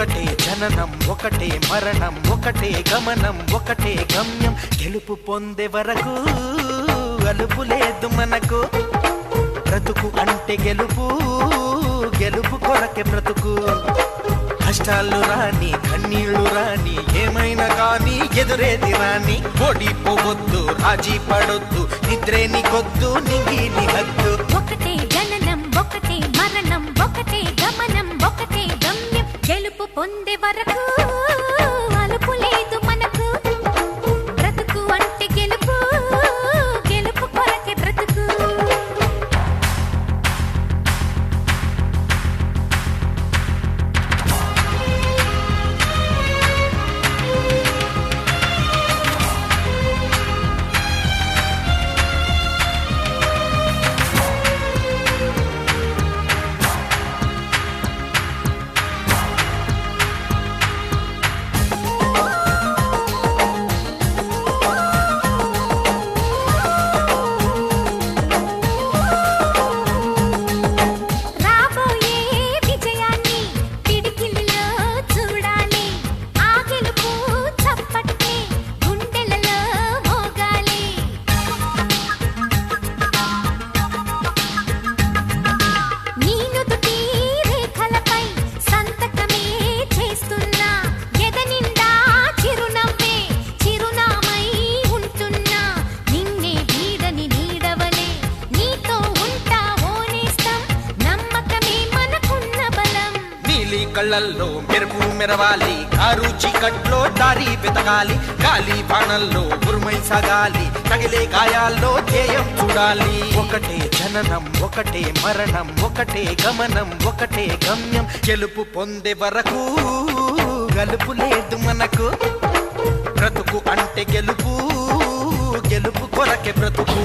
ఒకటే జననం ఒకటే మరణం ఒకటే గమనం ఒకటే గమ్యం గెలుపు పొందే వరకు అలుపు లేదు మనకు బ్రతుకు అంటే గెలుపు గెలుపు కొరకే బ్రతుకు కష్టాలు రాని కన్నీళ్లు రాని ఏమైనా కానీ ఎదురేది రాని ఓడిపోవద్దు రాజీ పడొద్దు నిద్రే నీకొద్దు నింగి నీ హద్దు ఒకటే జననం ఒకటే మరణం ఒకటే గమనం ఒకటే గమ్యం గెలుపు పొందే వరకు అలుపు లేదు మనకు బ్రతుకు అంటే గెలుపు గెలుపు కొరకే బ్రతుకు కళ్ళల్లో మెరుపు మెరవాలి కారు చీకట్లో దారి వెతకాలి గాలి బాణల్లో ఉరుమై సాగాలి తగిలే గాయాల్లో ధ్యేయం చూడాలి ఒకటే జననం ఒకటే మరణం ఒకటే గమనం ఒకటే గమ్యం గెలుపు పొందే వరకు గలుపు లేదు మనకు బ్రతుకు అంటే గెలుపు గెలుపు కొరకే బ్రతుకు